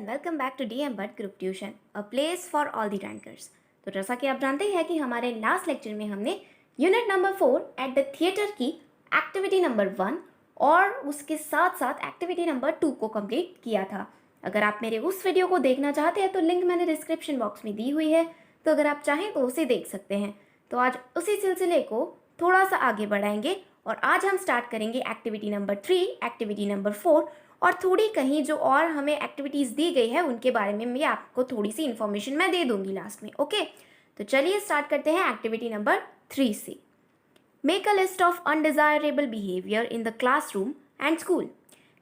and welcome back to DM Bhatt Group Tuition, a place for all the rankers। तो जैसा कि आप जानते हैं कि हमारे लास्ट लेक्चर में हमने unit number 4 eight the theatre की एक्टिविटी नंबर 1 और उसके साथ साथ एक्टिविटी नंबर 2 को कंप्लीट किया था। अगर आप मेरे उस वीडियो को देखना चाहते हैं तो लिंक मैंने डिस्क्रिप्शन बॉक्स में दी हुई है, तो अगर आप चाहें तो उसे देख सकते हैं। तो आज उसी सिलसिले को थोड़ा सा आगे बढ़ाएंगे और आज हम स्टार्ट करेंगे एक्टिविटी नंबर 3, एक्टिविटी नंबर 4 और थोड़ी कहीं जो और हमें एक्टिविटीज़ दी गई है उनके बारे में भी आपको थोड़ी सी इन्फॉर्मेशन मैं दे दूंगी लास्ट में। ओके, तो चलिए स्टार्ट करते हैं एक्टिविटी नंबर 3 से। Make a list of undesirable behaviour in the classroom and school.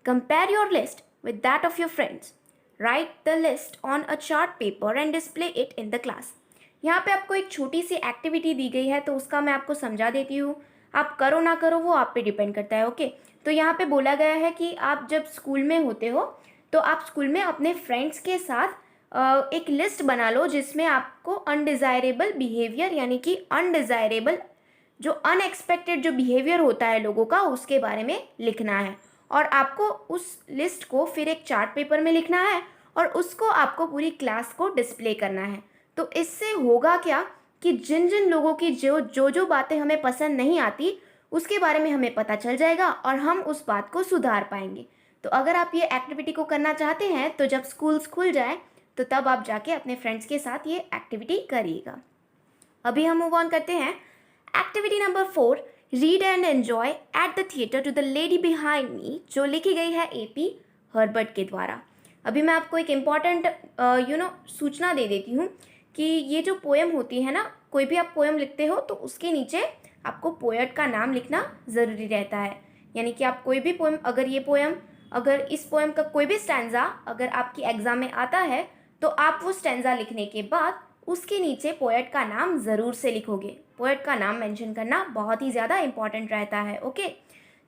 Compare your list with that of your friends. Right the list on a chart paper and display it in the class. यहाँ पे आपको एक छोटी सी activity दी गई है, तो उसका मैं आपको समझा देती हूँ। आप करो ना करो वो आप पे डिपेंड करता है। ओके, तो यहाँ पे बोला गया है कि आप जब स्कूल में होते हो तो आप स्कूल में अपने फ्रेंड्स के साथ एक लिस्ट बना लो जिसमें आपको अनडिज़ायरेबल बिहेवियर यानी कि अनडिज़ायरेबल जो अनएक्सपेक्टेड जो बिहेवियर होता है लोगों का उसके बारे में लिखना है। और आपको उस लिस्ट को फिर एक चार्ट पेपर में लिखना है और उसको आपको पूरी क्लास को डिस्प्ले करना है। तो इससे होगा क्या कि जिन जिन लोगों की जो बातें हमें पसंद नहीं आती उसके बारे में हमें पता चल जाएगा और हम उस बात को सुधार पाएंगे। तो अगर आप ये एक्टिविटी को करना चाहते हैं तो जब स्कूल्स खुल जाए तो तब आप जाके अपने फ्रेंड्स के साथ ये एक्टिविटी करिएगा। अभी हम मूव ऑन करते हैं activity number 4, read and enjoy at the theatre to the lady behind me, जो लिखी गई है AP हर्बर्ट के द्वारा। अभी मैं आपको एक इम्पॉर्टेंट सूचना दे देती हूँ कि ये जो पोएम होती है ना, कोई भी आप पोएम लिखते हो तो उसके नीचे आपको पोएट का नाम लिखना ज़रूरी रहता है। यानी कि आप कोई भी पोएम, अगर इस पोएम का कोई भी स्टैंजा अगर आपकी एग्ज़ाम में आता है तो आप वो स्टैंजा लिखने के बाद उसके नीचे पोएट का नाम ज़रूर से लिखोगे। पोएट का नाम मेंशन करना बहुत ही ज़्यादा इंपॉर्टेंट रहता है। ओके,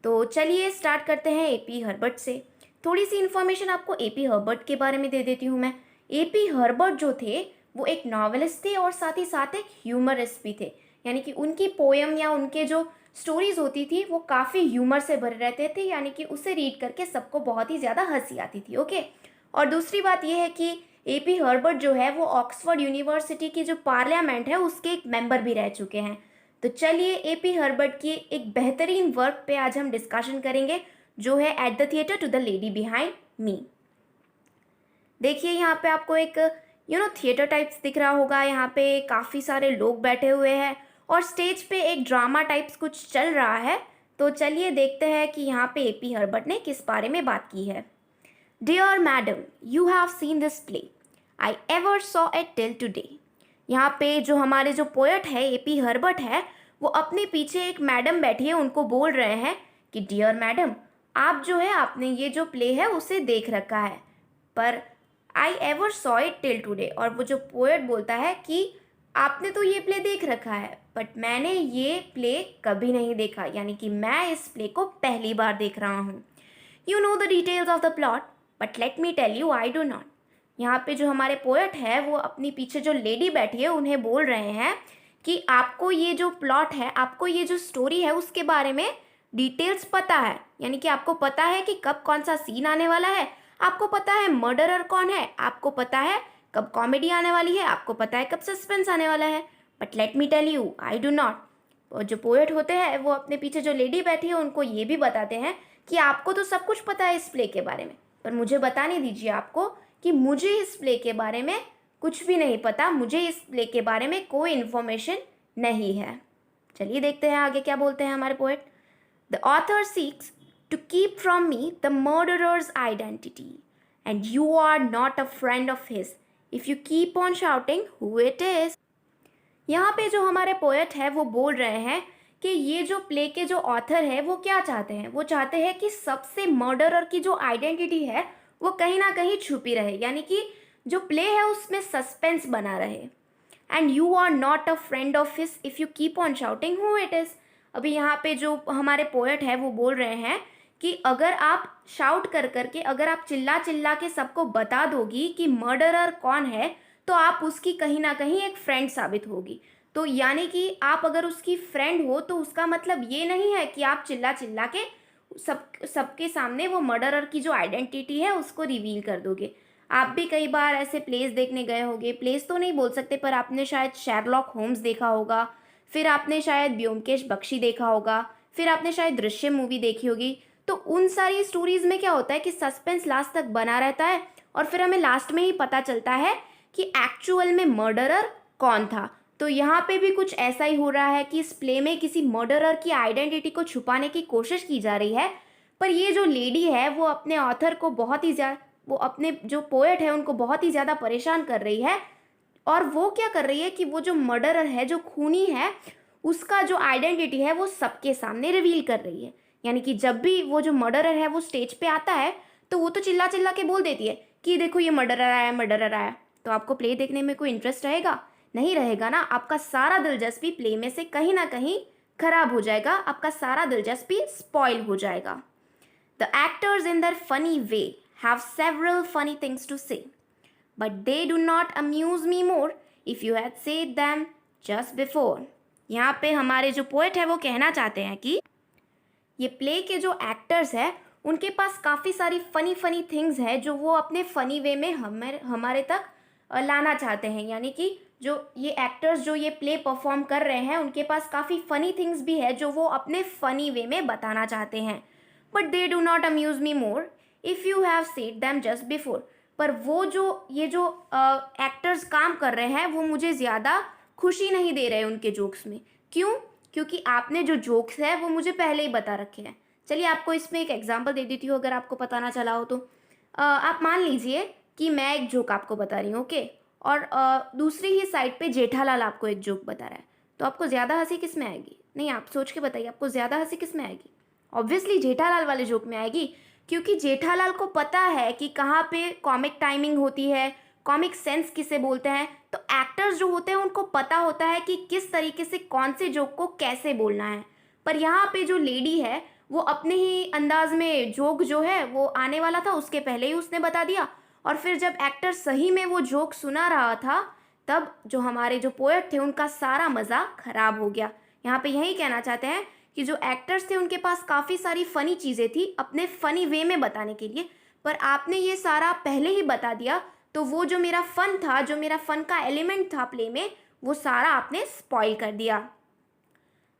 तो चलिए स्टार्ट करते हैं AP हर्बर्ट से। थोड़ी सी इन्फॉर्मेशन आपको AP हर्बर्ट के बारे में दे देती हूँ मैं। AP हर्बर्ट जो थे वो एक नॉवेलिस्ट थे और साथ ही साथ एक ह्यूमरिस्ट भी थे। यानी कि उनकी पोएम या उनके जो स्टोरीज होती थी वो काफ़ी ह्यूमर से भरे रहते थे, यानी कि उसे रीड करके सबको बहुत ही ज़्यादा हंसी आती थी। ओके, और दूसरी बात ये है कि AP हर्बर्ट जो है वो ऑक्सफोर्ड यूनिवर्सिटी की जो पार्लियामेंट है उसके एक मेंबर भी रह चुके हैं। तो चलिए AP हर्बर्ट की एक बेहतरीन वर्क पे आज हम डिस्कशन करेंगे जो है at the theatre to the lady behind me. देखिए यहाँ पे आपको एक थिएटर टाइप्स दिख रहा होगा। यहाँ पे काफ़ी सारे लोग बैठे हुए हैं और स्टेज पे एक ड्रामा टाइप्स कुछ चल रहा है। तो चलिए देखते हैं कि यहाँ पे AP हर्बर्ट ने किस बारे में बात की है। Dear madam, you have seen this play, I ever saw it till today. यहाँ पे जो हमारे जो पोएट है AP हर्बर्ट है वो अपने पीछे एक मैडम बैठी है, उनको बोल रहे हैं कि डियर मैडम, आप जो है आपने ये जो प्ले है उसे देख रखा है, पर आई ever saw it till today. और वो जो पोएट बोलता है कि आपने तो ये प्ले देख रखा है बट मैंने ये प्ले कभी नहीं देखा, यानी कि मैं इस प्ले को पहली बार देख रहा हूँ। You know the details of the plot but let me tell you I do not. यहाँ पे जो हमारे पोएट है वो अपनी पीछे जो लेडी बैठी है उन्हें बोल रहे हैं कि आपको ये जो प्लॉट है, आपको ये जो स्टोरी है उसके बारे में डिटेल्स पता है, यानी कि आपको पता है कि कब कौन सा सीन आने वाला है, आपको पता है मर्डरर कौन है, आपको पता है कब कॉमेडी आने वाली है, आपको पता है कब सस्पेंस आने वाला है, but let me tell you I do not. और जो पोएट होते हैं वो अपने पीछे जो लेडी बैठी है उनको ये भी बताते हैं कि आपको तो सब कुछ पता है इस प्ले के बारे में, पर मुझे बताने दीजिए आपको कि मुझे इस प्ले के बारे में कुछ भी नहीं पता, मुझे इस प्ले के बारे में कोई इन्फॉर्मेशन नहीं है। चलिए देखते हैं आगे क्या बोलते हैं हमारे poet. The author seeks to keep from me the murderer's identity, and you are not a friend of his if you keep on shouting who it is। यहाँ पे जो हमारे पोएट है वो बोल रहे हैं कि ये जो प्ले के जो ऑथर है वो क्या चाहते हैं, वो चाहते हैं कि सबसे मर्डरर की जो आइडेंटिटी है वो कहीं ना कहीं छुपी रहे, यानी कि जो प्ले है उसमें सस्पेंस बना रहे। And you are not a friend of his if you keep on shouting who it is. अभी यहाँ पे जो हमारे पोएट है वो बोल रहे हैं कि अगर आप शाउट कर करके, अगर आप चिल्ला चिल्ला के सबको बता दोगी कि मर्डरर कौन है तो आप उसकी कहीं ना कहीं एक फ्रेंड साबित होगी। तो यानी कि आप अगर उसकी फ्रेंड हो तो उसका मतलब ये नहीं है कि आप चिल्ला चिल्ला के सबके सामने वो मर्डरर की जो आइडेंटिटी है उसको रिवील कर दोगे। आप भी कई बार ऐसे प्लेस देखने गए होंगे, प्लेस तो नहीं बोल सकते पर आपने शायद शेरलॉक होम्स देखा होगा, फिर आपने शायद ब्योमकेश बख्शी देखा होगा, फिर आपने शायद दृश्यम मूवी देखी होगी। तो उन सारी स्टोरीज़ में क्या होता है कि सस्पेंस लास्ट तक बना रहता है और फिर हमें लास्ट में ही पता चलता है कि एक्चुअल में मर्डरर कौन था। तो यहाँ पे भी कुछ ऐसा ही हो रहा है कि इस प्ले में किसी मर्डरर की आइडेंटिटी को छुपाने की कोशिश की जा रही है, पर ये जो लेडी है वो अपने ऑथर को बहुत ही ज़्यादा, वो अपने जो पोएट है उनको बहुत ही ज़्यादा परेशान कर रही है। और वो क्या कर रही है कि वो जो मर्डरर है, जो खूनी है, उसका जो आइडेंटिटी है वो सबके सामने रिवील कर रही है। यानी कि जब भी वो जो मर्डरर है वो स्टेज पे आता है तो वो तो चिल्ला चिल्ला के बोल देती है कि देखो ये मर्डरर आया, मर्डरर आया। तो आपको प्ले देखने में कोई इंटरेस्ट रहेगा? नहीं रहेगा ना। आपका सारा दिलचस्पी प्ले में से कहीं ना कहीं खराब हो जाएगा, आपका सारा दिलचस्पी स्पॉइल हो जाएगा। The actors in their funny way have several funny things to say, but they do not amuse me more if you had said them just before. यहाँ पे हमारे जो पोएट है वो कहना चाहते हैं कि ये प्ले के जो एक्टर्स हैं उनके पास काफ़ी सारी फ़नी फ़नी थिंग्स है जो वो अपने फ़नी वे में हमारे तक लाना चाहते हैं। यानी कि जो ये एक्टर्स जो ये प्ले परफॉर्म कर रहे हैं उनके पास काफ़ी फ़नी थिंग्स भी है जो वो अपने फ़नी वे में बताना चाहते हैं। But they do not Amuse me more if you have said them just before. पर वो जो ये जो एक्टर्स काम कर रहे हैं वो मुझे ज़्यादा खुशी नहीं दे रहे उनके जोक्स में। क्यों? क्योंकि आपने जो जोक्स है वो मुझे पहले ही बता रखे हैं। चलिए आपको इसमें एक एग्जांपल दे देती हूँ अगर आपको पता ना चला हो तो। आप मान लीजिए कि मैं एक जोक आपको बता रही हूँ, ओके, और दूसरी ही साइड पे जेठालाल आपको एक जोक बता रहा है। तो आपको ज़्यादा हंसी किस में आएगी? नहीं, आप सोच के बताइए, आपको ज़्यादा हंसी किस में आएगी? ऑब्वियसली जेठालाल वाले जोक में आएगी, क्योंकि जेठालाल को पता है कि कहाँ पे कॉमिक टाइमिंग होती है, कॉमिक सेंस किसे बोलते हैं। तो एक्टर्स जो होते हैं उनको पता होता है कि किस तरीके से कौन से जोक को कैसे बोलना है। पर यहाँ पे जो लेडी है वो अपने ही अंदाज में जोक जो है वो आने वाला था उसके पहले ही उसने बता दिया, और फिर जब एक्टर सही में वो जोक सुना रहा था तब जो हमारे जो पोएट थे उनका सारा मज़ा खराब हो गया। यहाँ पे यही कहना चाहते हैं कि जो एक्टर्स थे उनके पास काफ़ी सारी फ़नी चीज़ें थी अपने फ़नी वे में बताने के लिए, पर आपने ये सारा पहले ही बता दिया तो वो जो मेरा फ़न था, जो मेरा फ़न का एलिमेंट था प्ले में, वो सारा आपने स्पॉइल कर दिया।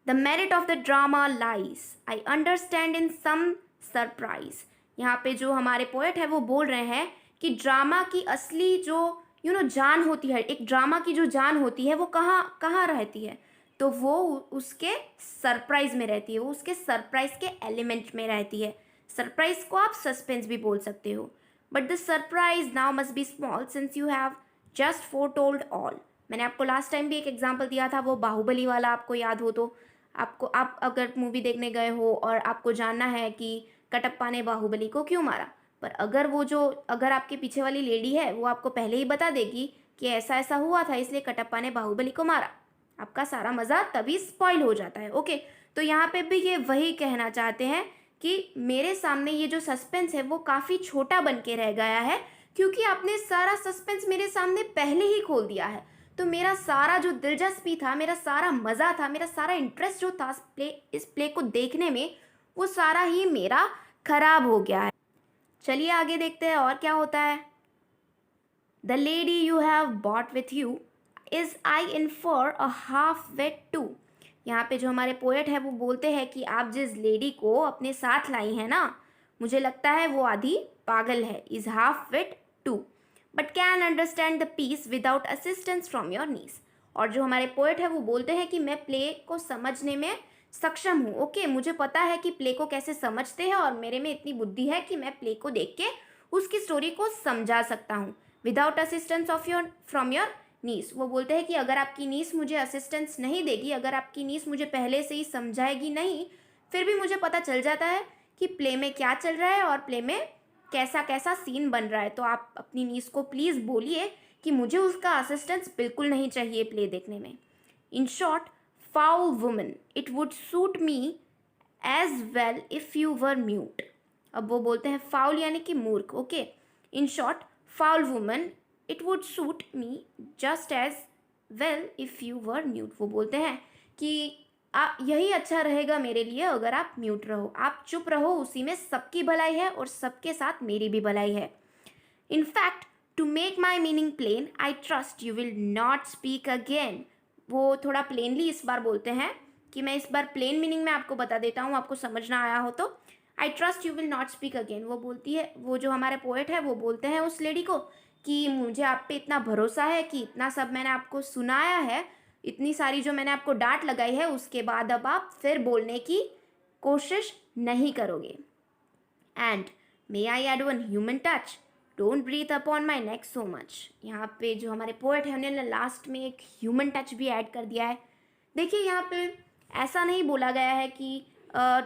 The merit of the drama lies I understand in some surprise. यहाँ पे जो हमारे पोएट है वो बोल रहे हैं कि ड्रामा की असली जो जान होती है, एक ड्रामा की जो जान होती है वो कहाँ कहाँ रहती है? तो वो उसके सरप्राइज में रहती है, वो उसके सरप्राइज के एलिमेंट में रहती है। सरप्राइज को आप सस्पेंस भी बोल सकते हो। But the surprise now must be small since you have just four told all. मैंने आपको लास्ट टाइम भी एक एग्जाम्पल दिया था, वो बाहुबली वाला, आपको याद हो तो। आप अगर मूवी देखने गए हो और आपको जानना है कि कटप्पा ने बाहुबली को क्यों मारा, पर अगर आपके पीछे वाली लेडी है वो आपको पहले ही बता देगी कि ऐसा ऐसा हुआ था इसलिए कटप्पा ने बाहुबली को मारा, आपका सारा मज़ा तभी स्पॉइल हो जाता है। ओके, तो यहाँ पे भी ये वही कहना चाहते हैं कि मेरे सामने ये जो सस्पेंस है वो काफ़ी छोटा बन के रह गया है क्योंकि आपने सारा सस्पेंस मेरे सामने पहले ही खोल दिया है। तो मेरा सारा जो दिलचस्पी था, मेरा सारा मज़ा था, मेरा सारा इंटरेस्ट जो था इस प्ले को देखने में, वो सारा ही मेरा खराब हो गया है। चलिए आगे देखते हैं और क्या होता है। The lady you have bought with you is I infer a half wait too. यहाँ पे जो हमारे पोएट है वो बोलते हैं कि आप जिस लेडी को अपने साथ लाई हैं ना, मुझे लगता है वो आधी पागल है। Is half wait too but can understand the piece without assistance from your niece. और जो हमारे पोएट है वो बोलते हैं कि मैं प्ले को समझने में सक्षम हूँ। ओके, मुझे पता है कि प्ले को कैसे समझते हैं और मेरे में इतनी बुद्धि है कि मैं प्ले को देख के उसकी स्टोरी को समझा सकता हूँ without assistance of your from your niece. वो बोलते हैं कि अगर आपकी नीस मुझे असिस्टेंस नहीं देगी, अगर आपकी नीस मुझे पहले से ही समझाएगी नहीं, फिर भी मुझे पता चल जाता है कि प्ले में क्या चल रहा है और प्ले में कैसा कैसा सीन बन रहा है। तो आप अपनी नीस को प्लीज़ बोलिए कि मुझे उसका असिस्टेंस बिल्कुल नहीं चाहिए प्ले देखने में। In short, foul woman, it would suit me as well if you were mute. अब वो बोलते हैं फाउल यानी कि मूर्ख। Okay, in short, foul woman, it would suit me just as well if you were mute. वो बोलते हैं कि यही अच्छा रहेगा मेरे लिए अगर आप म्यूट रहो, आप चुप रहो, उसी में सबकी भलाई है और सबके साथ मेरी भी भलाई है। In fact to make my meaning plain, I trust you will not speak again. वो थोड़ा प्लेनली इस बार बोलते हैं कि मैं इस बार प्लेन मीनिंग में आपको बता देता हूँ, आपको समझ ना आया हो तो। आई trust you will not speak again, वो बोलती है, वो जो हमारे पोएट है वो बोलते हैं उस लेडी को कि मुझे आप पे इतना भरोसा है कि इतना सब मैंने आपको सुनाया है, इतनी सारी जो मैंने आपको डांट लगाई है, उसके बाद अब आप फिर बोलने की कोशिश नहीं करोगे। And may I add one human touch, don't breathe upon my neck so much. यहाँ पे जो हमारे पोएट है उन्होंने लास्ट में एक ह्यूमन टच भी ऐड कर दिया है। देखिए यहाँ पे ऐसा नहीं बोला गया है कि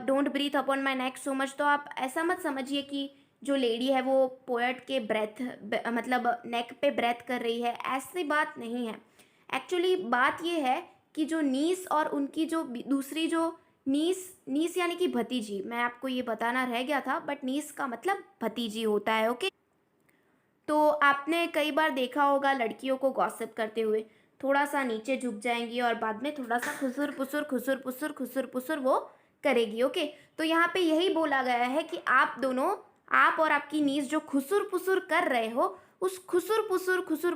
don't breathe upon my neck so much, तो आप ऐसा मत समझिए कि जो लेडी है वो पोएट के मतलब नेक पे ब्रेथ कर रही है, ऐसी बात नहीं है। एक्चुअली बात ये है कि जो नीस और उनकी जो दूसरी जो नीस यानी कि भतीजी, मैं आपको ये बताना रह गया था, बट नीस का मतलब भतीजी होता है। ओके, तो आपने कई बार देखा होगा लड़कियों को गॉसिप करते हुए, थोड़ा सा नीचे झुक जाएंगी और बाद में थोड़ा सा खुसुर पुसुर वो करेगी। ओके, तो यहाँ पे यही बोला गया है कि आप दोनों, आप और आपकी नीस जो खुसुर पुसुर कर रहे हो, उस खुसुर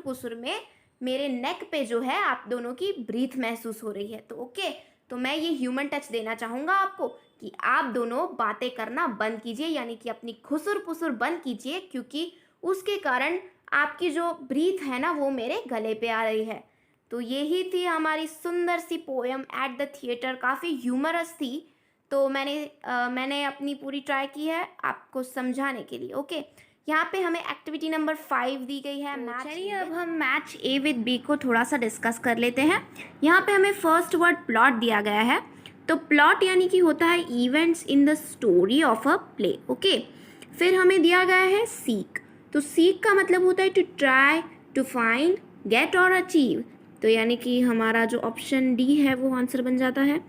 पुसुर में मेरे नेक पे जो है आप दोनों की ब्रीथ महसूस हो रही है। तो ओके, तो मैं ये ह्यूमन टच देना चाहूँगा आपको कि आप दोनों बातें करना बंद कीजिए, यानी कि अपनी खुसुर पुसुर बंद कीजिए, क्योंकि उसके कारण आपकी जो ब्रीथ है ना वो मेरे गले पे आ रही है। तो यही थी हमारी सुंदर सी पोएम एट द थिएटर, काफ़ी ह्यूमरस थी। तो मैंने अपनी पूरी ट्राई की है आपको समझाने के लिए। ओके, यहाँ पे हमें एक्टिविटी नंबर 5 दी गई है मैच। चलिए अब हम मैच ए विद बी को थोड़ा सा डिस्कस कर लेते हैं। यहाँ पे हमें फर्स्ट वर्ड प्लॉट दिया गया है। तो प्लॉट यानी कि होता है events in the story of a play. Okay, फिर हमें दिया गया है सीक। तो सीक का मतलब होता है to try, to find, get और अचीव। तो यानी कि हमारा जो ऑप्शन डी है वो आंसर बन जाता है।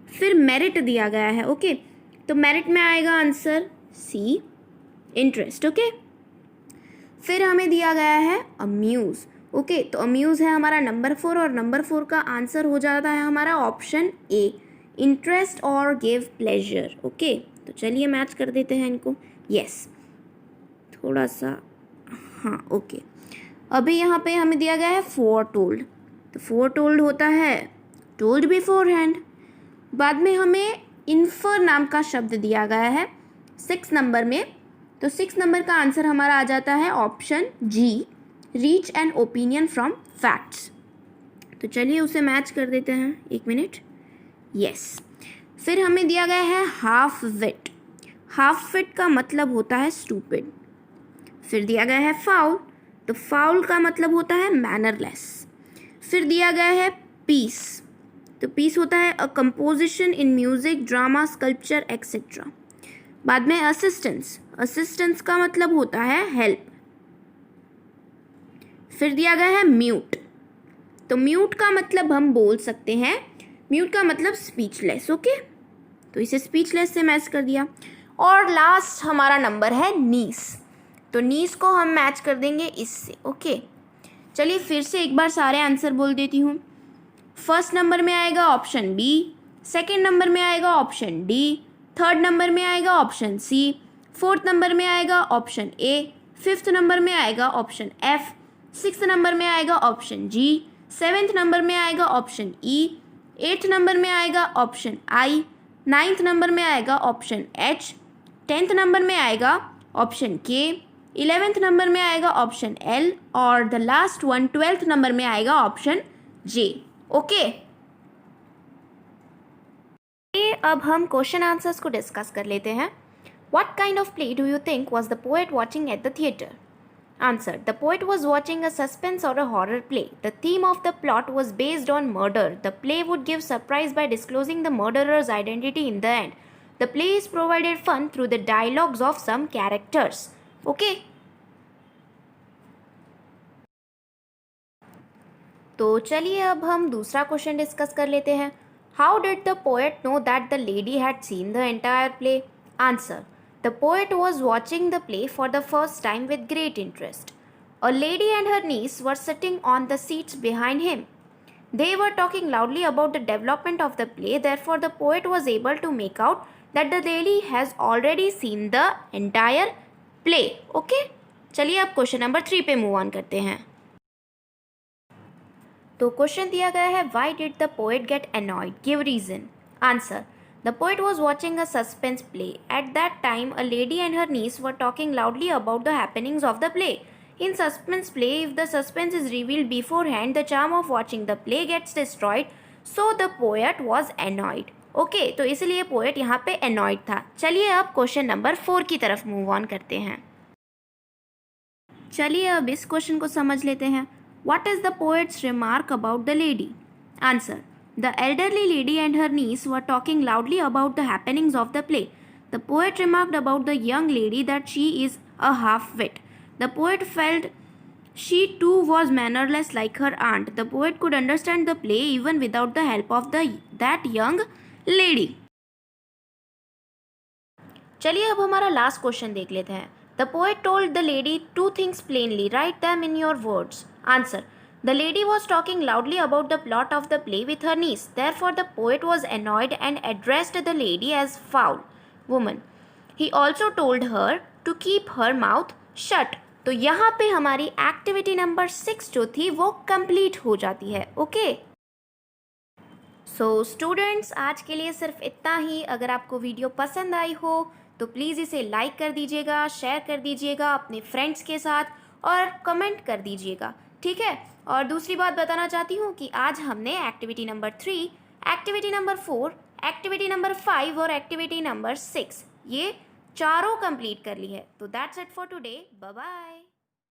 फिर मेरिट दिया गया है। ओके, तो मेरिट में आएगा आंसर सी, इंटरेस्ट। ओके, फिर हमें दिया गया है अम्यूज़। ओके, तो अम्यूज़ है हमारा नंबर 4 और नंबर 4 का आंसर हो जाता है हमारा ऑप्शन ए, इंटरेस्ट और गिव प्लेजर। ओके, तो चलिए मैच कर देते हैं इनको। यस, थोड़ा सा, हाँ ओके। अभी यहाँ पे हमें दिया गया है फोर टोल्ड। तो फोर टोल्ड होता है टोल्ड बिफोर हैंड। बाद में हमें इन्फर नाम का शब्द दिया गया है 6 नंबर में। तो 6 नंबर का आंसर हमारा आ जाता है option G, reach an opinion from facts. तो चलिए उसे मैच कर देते हैं, एक मिनट। यस, फिर हमें दिया गया है हाफ विट। हाफ विट का मतलब होता है स्टूपिड। फिर दिया गया है फाउल। तो फाउल का मतलब होता है मैनरलेस। फिर दिया गया है पीस। तो पीस होता है अ composition in music, drama, sculpture etcetera. बाद में असिस्टेंस। असिस्टेंस का मतलब होता है हेल्प। फिर दिया गया है म्यूट। तो म्यूट का मतलब हम बोल सकते हैं, म्यूट का मतलब स्पीचलेस। ओके, तो इसे स्पीचलेस से मैच कर दिया। और लास्ट हमारा नंबर है नीस। तो नीस को हम मैच कर देंगे इससे। ओके, चलिए फिर से एक बार सारे आंसर बोल देती हूँ। फर्स्ट नंबर में आएगा ऑप्शन बी, सेकेंड नंबर में आएगा ऑप्शन डी, थर्ड नंबर में आएगा ऑप्शन सी, फोर्थ नंबर में आएगा ऑप्शन ए, फिफ्थ नंबर में आएगा ऑप्शन एफ, सिक्स्थ नंबर में आएगा ऑप्शन जी, सेवेंथ नंबर में आएगा ऑप्शन ई, एट्थ नंबर में आएगा ऑप्शन आई, नाइन्थ नंबर में आएगा ऑप्शन एच, टेंथ नंबर में आएगा ऑप्शन के, 11th नंबर में आएगा ऑप्शन एल और the last one 12th number में आएगा ऑप्शन जे। ओके, अब हम क्वेश्चन आंसर्स को डिस्कस कर लेते हैं। What kind of play do you think was the poet watching eight the theatre? Answer. The poet was watching a suspense or a horror play. The theme of the plot was based on murder. The play would give surprise by disclosing the murderer's identity in the end. The play is provided fun through the dialogues of some characters. Okay? तो चलिए अब हम दूसरा question discuss कर लेते हैं। How did the poet know that the lady had seen the entire play? Answer. The poet was watching the play for the first time with great interest. A lady and her niece were sitting on the seats behind him. They were talking loudly about the development of the play, therefore the poet was able to make out that the lady has already seen the entire play. Okay? चलिए अब question number 3 पे move on करते हैं। तो question दिया गया है, why did the poet get annoyed, give reason. Answer, the poet was watching a suspense play. At that time a lady and her niece were talking loudly about the happenings of the play. In suspense play, if the suspense is revealed beforehand, the charm of watching the play gets destroyed. So the poet was annoyed. Okay, तो इसलिए poet यहाँ पे annoyed था। चलिए अब question number 4 की तरफ move on करते हैं। चलिए अब इस क्वेश्चन को समझ लेते हैं। What is the poet's remark about the lady? Answer, the elderly lady and her niece were talking loudly about the happenings of the play. The poet remarked about the young lady that she is a half-wit. The poet felt she too was mannerless like her aunt. The poet could understand the play even without the help of that young lady. चलिए अब हमारा last question देख लेते हैं। The poet told the lady two things plainly, right them in your words. Answer, the lady was talking loudly about the plot of the play with her niece. Therefore the poet was annoyed and addressed the lady as foul woman. He also told her to keep her mouth shut. तो यहाँ पे हमारी activity number 6 जो थी वो complete हो जाती है। ओके, सो स्टूडेंट्स, आज के लिए सिर्फ इतना ही। अगर आपको वीडियो पसंद आई हो तो प्लीज़ इसे लाइक कर दीजिएगा, शेयर कर दीजिएगा अपने फ्रेंड्स के साथ और कमेंट कर दीजिएगा, ठीक है। और दूसरी बात बताना चाहती हूँ कि आज हमने activity number 3, activity number 4, activity number 5 और एक्टिविटी नंबर 6 ये चारों कंप्लीट कर ली है। तो that's it for today, bye bye.